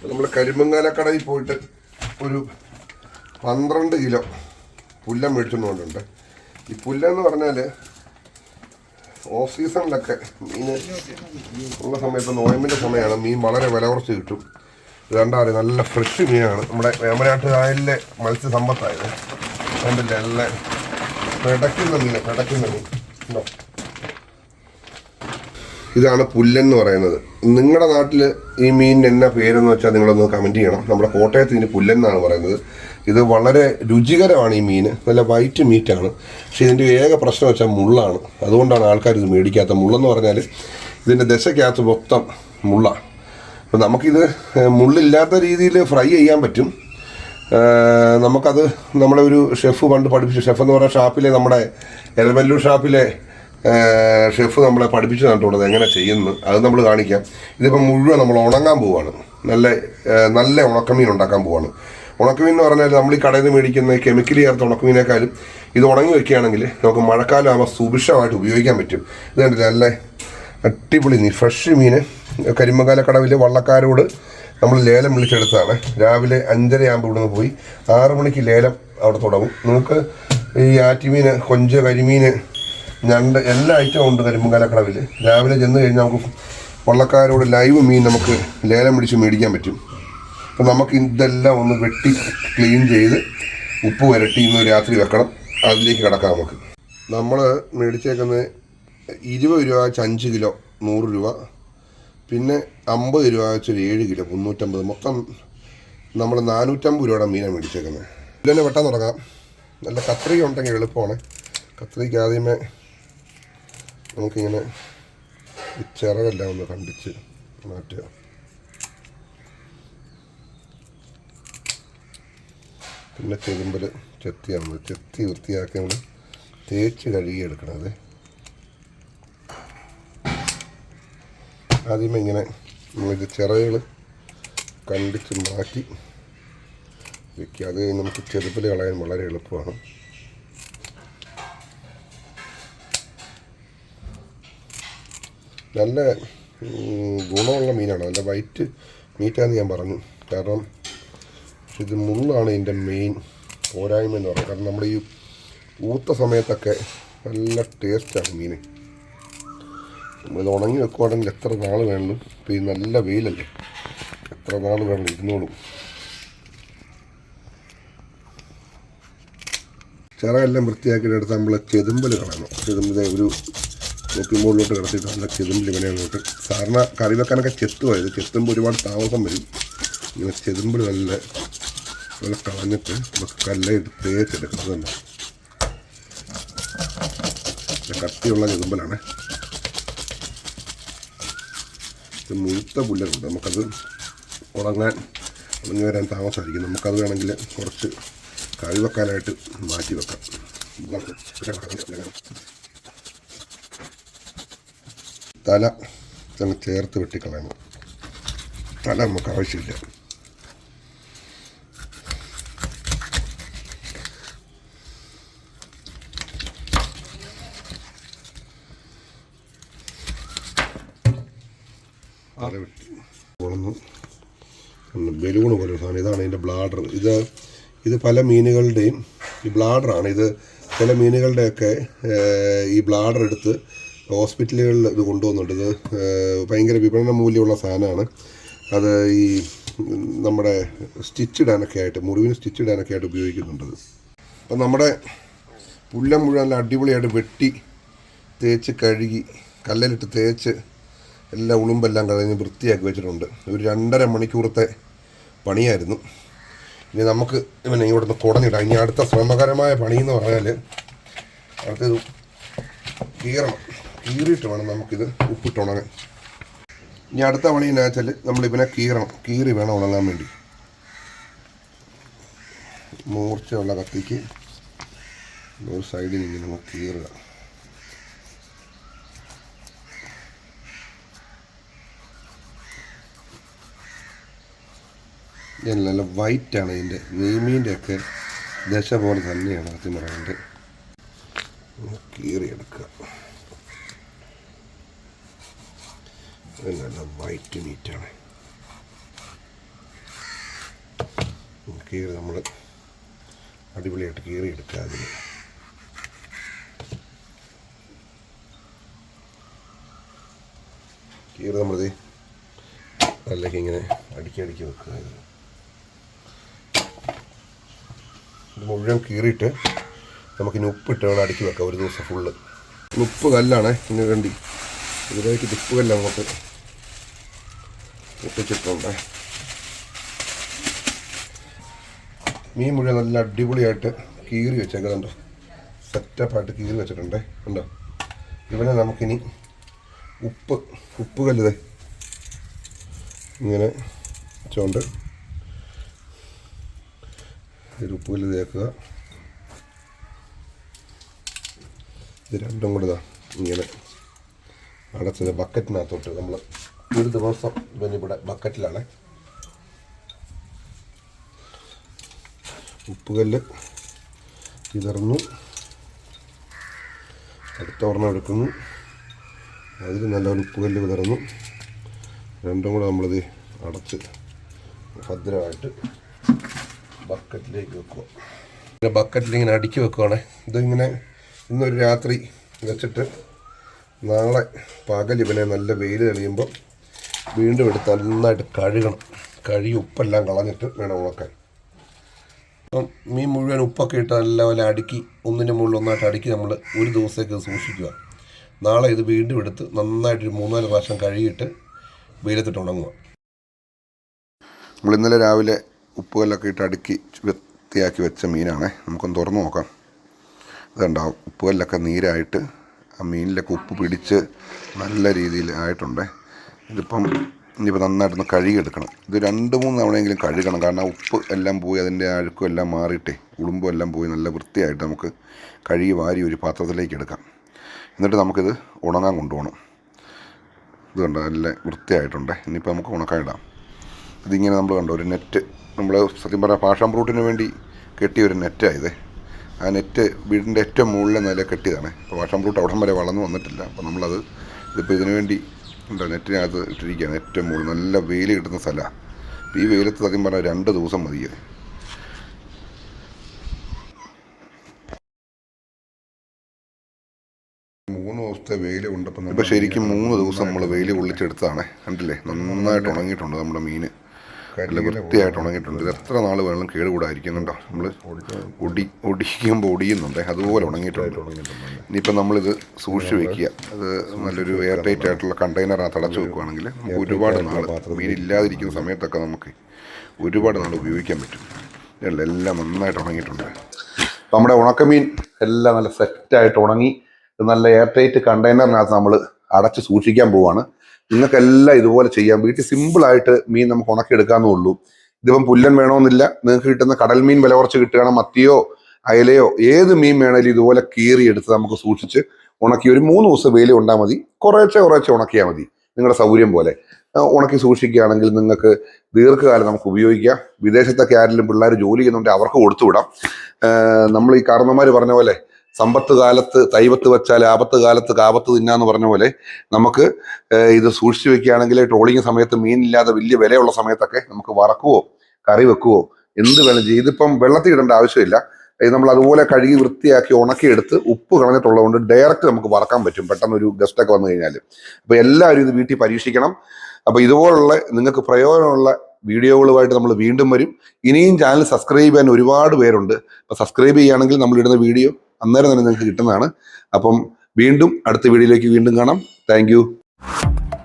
നമ്മൾ കരിമങ്ങാലക്കടയിൽ പോയിട്ട് ഒരു 12 കിലോ പുല്ലം മേടിച്ചുകൊണ്ടുണ്ട്. ഈ പുല്ലെന്ന് പറഞ്ഞാൽ ഓഫ് സീസണിലൊക്കെ മീൻ ഉള്ള സമയത്ത് നോയമ്പിൻ്റെ സമയമാണ് മീൻ വളരെ വില കുറച്ച് കിട്ടും. രണ്ടാറ് നല്ല ഫ്രഷ് മീനാണ്. നമ്മുടെ വേമ്പനാട്ട് കായലിലെ മത്സ്യസമ്പത്തായത്. കണ്ടില്ല, നല്ല പിടയ്ക്കുന്ന മീൻ ഉണ്ടോ. ഇതാണ് പുല്ലെന്ന് പറയുന്നത്. നിങ്ങളുടെ നാട്ടിൽ ഈ മീനിന് എന്നാ പേരെന്ന് വെച്ചാൽ നിങ്ങളൊന്ന് കമൻറ്റ് ചെയ്യണം. നമ്മുടെ കോട്ടയത്ത് ഇതിന് പുല്ലെന്നാണ് പറയുന്നത്. ഇത് വളരെ രുചികരമാണ്. ഈ മീൻ നല്ല വൈറ്റ് മീറ്റാണ്. പക്ഷേ ഇതിൻ്റെ ഏക പ്രശ്നം വെച്ചാൽ മുള്ളാണ്. അതുകൊണ്ടാണ് ആൾക്കാർ ഇത് മേടിക്കാത്ത. മുള്ളെന്ന് പറഞ്ഞാൽ ഇതിൻ്റെ ദശയ്ക്കകത്ത് മൊത്തം മുള്ളാണ്. അപ്പോൾ നമുക്കിത് മുള്ളില്ലാത്ത രീതിയിൽ ഫ്രൈ ചെയ്യാൻ പറ്റും. നമുക്കത് നമ്മളെ ഒരു ഷെഫ് പണ്ട് പഠിപ്പിച്ചു. ഷെഫ് എന്ന് പറയുന്ന ഷാപ്പിലെ, നമ്മുടെ എരമല്ലൂർ ഷാപ്പിലെ ഷെഫ് നമ്മളെ പഠിപ്പിച്ചു തന്നിട്ടുള്ളത് എങ്ങനെ ചെയ്യുന്നു. അത് നമ്മൾ കാണിക്കാം. ഇതിപ്പോൾ മുഴുവൻ നമ്മൾ ഉണങ്ങാൻ പോവുകയാണ്. നല്ല ഉണക്കമീൻ ഉണ്ടാക്കാൻ പോവുകയാണ്. ഉണക്കമീൻ എന്ന് പറഞ്ഞാൽ നമ്മൾ ഈ കടയിൽ നിന്ന് മേടിക്കുന്ന കെമിക്കലി ചേർത്ത ഉണക്കമീനേക്കാളും ഇത് ഉണങ്ങി വയ്ക്കുകയാണെങ്കിൽ നമുക്ക് മഴക്കാലം ആകുമ്പോൾ സുഭിക്ഷമായിട്ട് ഉപയോഗിക്കാൻ പറ്റും. ഇത് കണ്ടില്ല, നല്ല അടിപൊളി മീൻ, ഫ്രഷ് മീൻ. കരിമങ്ങാലക്കടവിൽ വള്ളക്കാരോട് നമ്മൾ ലേലം വിളിച്ചെടുത്തതാണ്. രാവിലെ 5:30 ആകുമ്പോൾ ഇവിടുന്ന് പോയി 6 മണിക്ക് ലേലം അവിടെ തുടങ്ങും. നിങ്ങൾക്ക് ഈ ആറ്റുമീൻ, കൊഞ്ച്, കരിമീൻ, ഞണ്ട് എല്ലാ ഐറ്റവും ഉണ്ട് കരിമങ്ങാലക്കടവിൽ. രാവിലെ ചെന്ന് കഴിഞ്ഞാൽ നമുക്ക് വള്ളക്കാരോട് ലൈവ് മീൻ നമുക്ക് ലേലം പിടിച്ച് മേടിക്കാൻ പറ്റും. അപ്പം നമുക്ക് ഇതെല്ലാം ഒന്ന് വെട്ടി ക്ലീൻ ചെയ്ത് ഉപ്പ് വരട്ടി ഇന്ന് രാത്രി വെക്കണം. അതിലേക്ക് കിടക്കാം. നമ്മൾ മേടിച്ചേക്കുന്നത് 20 രൂപ വെച്ച് 5 കിലോ 100 രൂപ, പിന്നെ 50 രൂപ വെച്ച് 7 കിലോ 350. മൊത്തം നമ്മൾ 450 രൂപയുടെ മീനാണ് മേടിച്ചേക്കുന്നത്. ഇതിനെ വെട്ടാൻ തുടങ്ങാം. നല്ല കത്രിക ഉണ്ടെങ്കിൽ എളുപ്പമാണ്. കത്രിക ആദ്യമേ നമുക്കിങ്ങനെ ഈ ചിറകെല്ലാം ഒന്ന് കണ്ടിച്ച് മാറ്റുക. പിന്നെ ചെതുമ്പൽ ചെത്തി വൃത്തിയാക്കി നമ്മൾ തേച്ച് കഴുകിയെടുക്കണത്. ആദ്യമേ ഇങ്ങനെ നമ്മളിത് ചിറകുകൾ കണ്ടിച്ച് മാറ്റി വയ്ക്കുക. അത് നമുക്ക് ചെതുമ്പൽ കളയാൻ വളരെ എളുപ്പമാണ്. നല്ല ഗുണമുള്ള മീനാണ്. നല്ല വൈറ്റ് മീറ്റാന്ന് ഞാൻ പറഞ്ഞു. കാരണം ഇത് മുള്ളാണ് ഇതിൻ്റെ മെയിൻ പോരായ്മ എന്ന് പറയുന്നത്. കാരണം നമ്മൾ ഈ ഊത്ത സമയത്തൊക്കെ നല്ല ടേസ്റ്റാണ് മീൻ. നമ്മളിത് ഉണങ്ങി വെക്കുവാണെങ്കിൽ എത്ര നാൾ വേണം. ഇപ്പോൾ ഈ നല്ല വെയിലല്ലേ, എത്ര നാൾ വേണം ഇരുന്നോളും. ചിറകെല്ലാം വൃത്തിയാക്കിയിട്ടെടുത്ത് നമ്മൾ ചെതുമ്പൽ കളയണം. ചെതുമ്പൽ ഒരു നോക്കി മുകളിലോട്ട് കിടത്തിയിട്ട് നല്ല ചെതുമ്പൽ ഇങ്ങനെ അങ്ങോട്ട്. സാധാരണ കറി വെക്കാനൊക്കെ ചെത്തുമായത്. ചെത്തുമ്പോൾ ഒരുപാട് താമസം വരും. ഇങ്ങനെ ചെതുമ്പൽ നല്ല കളഞ്ഞിട്ട് നമുക്ക് കല്ലയിട്ട് തേച്ചെടുക്കുന്നത് തന്നെ. കട്ടിയുള്ള ചെതുമ്പലാണ്. ഇത് മുഴുത്ത പുല്ലുണ്ട്. നമുക്കത് ഉണങ്ങി വരാൻ താമസമായിരിക്കും. നമുക്കത് വേണമെങ്കിൽ കുറച്ച് കറി വെക്കാനായിട്ട് മാറ്റി വെക്കാം. തല അങ്ങ് ചേർത്ത് വെട്ടിക്കളയണം. തല നമുക്ക് ആവശ്യമില്ല. തല വെട്ടി ഉണന്നു ബലൂണ് പോലെ സാധനം. ഇതാണ് ഇതിൻ്റെ ബ്ലാഡർ. ഇത് പല മീനുകളുടെയും ഈ ബ്ലാഡറാണ്. ഇത് ചില മീനുകളുടെയൊക്കെ ഈ ബ്ലാഡർ എടുത്ത് ഹോസ്പിറ്റലുകളിൽ ഇത് കൊണ്ടുപോകുന്നുണ്ട്. ഇത് ഭയങ്കര വിപണന മൂല്യമുള്ള സാധനമാണ്. അത് ഈ നമ്മുടെ സ്റ്റിച്ചിടാനൊക്കെ ആയിട്ട്, മുറിവിന് സ്റ്റിച്ചിടാനൊക്കെ ആയിട്ട് ഉപയോഗിക്കുന്നുണ്ട്. അപ്പം നമ്മുടെ പുല്ലം മുഴുവൻ നല്ല അടിപൊളിയായിട്ട് വെട്ടി തേച്ച് കഴുകി കല്ലിലിട്ട് തേച്ച് എല്ലാ ഉളുമ്പെല്ലാം കളഞ്ഞ് വൃത്തിയാക്കി വെച്ചിട്ടുണ്ട്. ഒരു 2.5 മണിക്കൂറത്തെ പണിയായിരുന്നു. ഇനി നമുക്ക് ഇവനെ ഇവിടുന്ന് കുടഞ്ഞിടാം. ഇനി അടുത്ത ശ്രമകരമായ പണിയെന്ന് പറഞ്ഞാൽ അടുത്തത് കീറണം. കീറിയിട്ട് വേണം നമുക്കിത് ഉപ്പിട്ടുണങ്ങാൻ. ഇനി അടുത്ത പണി എന്നാ വെച്ചാൽ നമ്മളിവനെ കീറണം. കീറി വേണം ഉണങ്ങാൻ വേണ്ടി. മൂർച്ചയുള്ള കത്തിക്ക് ഒരു സൈഡിൽ ഇങ്ങനെ നമുക്ക് കീറുക. നല്ല വൈറ്റാണ് ഇതിൻ്റെ. നെയ്മീൻ്റെയൊക്കെ ദശ പോലെ തന്നെയാണ് സത്യം പറയുന്നത്. കീറിയെടുക്കുക. നല്ല വൈറ്റ് മീറ്റാണ്. കീറി നമ്മൾ അടിപൊളിയായിട്ട് കീറി എടുക്കുക. അതിന് കീറി നമ്മളിത് അതിലേക്ക് ഇങ്ങനെ അടുക്കി വെക്കുക. ഇത് മുഴുവൻ കീറിയിട്ട് നമുക്കിനി ഉപ്പിട്ട് വേണം അടുക്കി വെക്കാം ഒരു ദിവസം ഫുള്ള്. ഉപ്പ് കല്ലാണ് ഇങ്ങനെ കണ്ടി, ഇതിലേക്ക് ഉപ്പ് കല്ല് അങ്ങോട്ട് ഒട്ടിച്ചിട്ടുണ്ട്. മീൻ മുഴുവൻ നല്ല അടിപൊളിയായിട്ട് കീറി വെച്ചേക്കുന്നുണ്ടോ, സെറ്റപ്പായിട്ട് കീറി വെച്ചിട്ടുണ്ട് കണ്ടോ. ഇവനെ നമുക്കിനി ഉപ്പ് കല്ല് ഇങ്ങനെ വെച്ചുകൊണ്ട് ഒരു ഉപ്പ് കല്ല് തേക്കുക. ഇത് രണ്ടും കൂടെ ഇങ്ങനെ അടച്ചത് ബക്കറ്റിനകത്തോട്ട് നമ്മൾ ഒരു ദിവസം ഇവനിവിടെ ബക്കറ്റിലാണ്. ഉപ്പുകല്ല് വിതർന്നു, അടുത്ത ഒരെണ്ണം എടുക്കുന്നു, അതിൽ നല്ലൊരു ഉപ്പുകല്ല് വിതർന്നു. രണ്ടും കൂടെ നമ്മളിത് അടച്ച് ഭദ്രമായിട്ട് ബക്കറ്റിലേക്ക് വെക്കുക. ഇങ്ങനെ ബക്കറ്റിൽ ഇങ്ങനെ അടുക്കി വെക്കുകയാണേ. ഇതിങ്ങനെ ഇന്നൊരു രാത്രി വെച്ചിട്ട് നാളെ പകൽ ഇവനെ നല്ല വെയിൽ തെളിയുമ്പോൾ വീണ്ടും എടുത്ത് നന്നായിട്ട് കഴുകണം. കഴുകി ഉപ്പെല്ലാം കളഞ്ഞിട്ട് വേണം ഉണക്കാൻ. അപ്പം മീൻ മുഴുവൻ ഉപ്പൊക്കെ ഇട്ട് നല്ലപോലെ അടുക്കി ഒന്നിൻ്റെ മുകളിൽ ഒന്നായിട്ട് അടുക്കി നമ്മൾ ഒരു ദിവസത്തേക്ക് സൂക്ഷിക്കുക. നാളെ ഇത് വീണ്ടും എടുത്ത് നന്നായിട്ടൊരു 3-4 പ്രാവശ്യം കഴുകിയിട്ട് വെയിലത്തിട്ട് ഉണങ്ങുക. നമ്മൾ ഇന്നലെ രാവിലെ ഉപ്പുകല്ലൊക്കെ ഇട്ട് അടുക്കി വൃത്തിയാക്കി വെച്ച മീനാണ്. നമുക്കൊന്ന് തുറന്ന് നോക്കാം. ഇതുണ്ടാവും ഉപ്പുകല്ലൊക്കെ നീരായിട്ട് ആ മീനിലൊക്കെ ഉപ്പ് പിടിച്ച് നല്ല രീതിയിൽ ആയിട്ടുണ്ട്. ഇതിപ്പം ഇനിയിപ്പോൾ നന്നായിട്ടൊന്ന് കഴുകിയെടുക്കണം. ഇത് 2-3 തവണയെങ്കിലും കഴുകണം. കാരണം ഉപ്പ് എല്ലാം പോയി അതിൻ്റെ അഴുക്കും എല്ലാം മാറിയിട്ടേ ഉളുമ്പും എല്ലാം പോയി നല്ല വൃത്തിയായിട്ട് നമുക്ക് കഴുകി വാരി ഒരു പാത്രത്തിലേക്ക് എടുക്കാം. എന്നിട്ട് നമുക്കിത് ഉണങ്ങാൻ കൊണ്ടുപോകണം. ഇത് കണ്ടോ നല്ല വൃത്തിയായിട്ടുണ്ട്. ഇനിയിപ്പോൾ നമുക്ക് ഉണക്കാൻ ഇടാം. ഇതിങ്ങനെ നമ്മൾ കണ്ടോ ഒരു നെറ്റ്, നമ്മൾ സത്യം പറഞ്ഞാൽ പാഷൻ ഫ്രൂട്ടിന് വേണ്ടി കെട്ടിയ ഒരു നെറ്റായത്. ആ നെറ്റ് വീടിൻ്റെ ഏറ്റവും മുകളിലെ നില കെട്ടിയതാണ്. ഇപ്പോൾ പാഷൻ ഫ്രൂട്ട് അവിടം വരെ വളർന്നു വന്നിട്ടില്ല. അപ്പോൾ നമ്മളത് ഇതിപ്പോൾ ഇതിനു വേണ്ടി എന്താ നെറ്റിനകത്ത് ഇട്ടിരിക്കുകയാണ്. ഏറ്റവും മുകളിൽ നല്ല വെയിൽ കിട്ടുന്ന സ്ഥലമാണ്. ഈ വെയിലത്ത് സത്യം പറഞ്ഞാൽ 2 ദിവസം മതി. 3 ദിവസത്തെ വെയിൽ കൊണ്ടപ്പോൾ ഇപ്പോൾ ശരിക്കും 3 ദിവസം നമ്മൾ വെയിൽ കൊള്ളിച്ചെടുത്തതാണ്. കണ്ടില്ലേ, നന്നായിട്ട് ഉണങ്ങിയിട്ടുണ്ട് നമ്മുടെ മീൻ. നല്ല വൃത്തിയായിട്ട് ഉണങ്ങിയിട്ടുണ്ട്. ഇത് എത്ര നാൾ വേണമെങ്കിലും കേടുകൂടായിരിക്കുന്നുണ്ടോ. നമ്മൾ ഒടിക്കുമ്പോൾ ഒടിയുന്നുണ്ട്, അതുപോലെ ഉണങ്ങിയിട്ടുണ്ട്. ഇനിയിപ്പോൾ നമ്മളിത് സൂക്ഷിച്ച് വയ്ക്കുക. അത് നല്ലൊരു എയർ ടൈറ്റ് ആയിട്ടുള്ള കണ്ടെയ്നറിനകത്ത് അടച്ചു വെക്കുകയാണെങ്കിൽ നമുക്ക് ഒരുപാട് നാൾ മീൻ ഇല്ലാതിരിക്കുന്ന സമയത്തൊക്കെ നമുക്ക് ഒരുപാട് നാൾ ഉപയോഗിക്കാൻ പറ്റും. എല്ലാം നന്നായിട്ട് ഉണങ്ങിയിട്ടുണ്ട്. അപ്പോൾ നമ്മുടെ ഉണക്കമീൻ എല്ലാം നല്ല സെറ്റായിട്ട് ഉണങ്ങി നല്ല എയർ ടൈറ്റ് കണ്ടെയ്നറിനകത്ത് നമ്മൾ അടച്ച് സൂക്ഷിക്കാൻ പോവുകയാണ്. നിങ്ങൾക്കെല്ലാം ഇതുപോലെ ചെയ്യാം. വീട്ടിൽ സിമ്പിളായിട്ട് മീൻ നമുക്ക് ഉണക്കിയെടുക്കാവുന്നേ ഉള്ളൂ. ഇതിപ്പം പുല്ലൻ വേണമെന്നില്ല. നിങ്ങൾക്ക് കിട്ടുന്ന കടൽ മീൻ വില കുറച്ച് കിട്ടുകയാണ്, മത്തിയോ അയലയോ ഏത് മീൻ വേണമെങ്കിലും ഇതുപോലെ കീറിയെടുത്ത് നമുക്ക് സൂക്ഷിച്ച് ഉണക്കി ഒരു 3 ദിവസം വെയിൽ കൊണ്ടാൽ മതി. കുറേശ്ശെ ഉണക്കിയാൽ മതി, നിങ്ങളുടെ സൗകര്യം പോലെ ഉണക്കി സൂക്ഷിക്കുകയാണെങ്കിൽ നിങ്ങൾക്ക് ദീർഘകാലം നമുക്ക് ഉപയോഗിക്കാം. വിദേശത്തൊക്കെ ആരെങ്കിലും പിള്ളേർ ജോലി ചെയ്യുന്നുണ്ടെങ്കിൽ അവർക്ക് കൊടുത്തുവിടാം. നമ്മൾ ഈ കാരണവന്മാർ പറഞ്ഞ പോലെ സമ്പത്ത് കാലത്ത് തൈവത്ത് വെച്ചാൽ ആപത്ത് കാലത്ത് കാപത്ത് തിന്നാന്ന് പറഞ്ഞ പോലെ നമുക്ക് ഇത് സൂക്ഷിച്ചു വെക്കുകയാണെങ്കിൽ ട്രോളിങ് സമയത്ത് മീനില്ലാതെ വലിയ വിലയുള്ള സമയത്തൊക്കെ നമുക്ക് വറക്കുവോ കറി വെക്കുവോ എന്ത് വേണം ചെയ്യും. ഇതിപ്പം വെള്ളത്തിൽ ഇടേണ്ട ആവശ്യമില്ല. നമ്മൾ അതുപോലെ കഴുകി വൃത്തിയാക്കി ഉണക്കിയെടുത്ത് ഉപ്പ് കളഞ്ഞിട്ടുള്ളതുകൊണ്ട് ഡയറക്റ്റ് നമുക്ക് വറക്കാൻ പറ്റും പെട്ടെന്ന് ഒരു ഗസ്റ്റൊക്കെ വന്നു കഴിഞ്ഞാൽ. അപ്പോൾ എല്ലാവരും ഇത് വീട്ടിൽ പരീക്ഷിക്കണം. അപ്പോൾ ഇതുപോലുള്ള നിങ്ങൾക്ക് പ്രയോജനമുള്ള വീഡിയോകളുമായിട്ട് നമ്മൾ വീണ്ടും വരും. ഇനിയും ചാനൽ സബ്സ്ക്രൈബ് ചെയ്യാൻ ഒരുപാട് പേരുണ്ട്. അപ്പോൾ സബ്സ്ക്രൈബ് ചെയ്യുകയാണെങ്കിൽ നമ്മളിടുന്ന വീഡിയോ അന്നേരം തന്നെ നിങ്ങൾക്ക് കിട്ടുന്നതാണ്. അപ്പം വീണ്ടും അടുത്ത വീഡിയോയിലേക്ക് വീണ്ടും കാണാം. താങ്ക്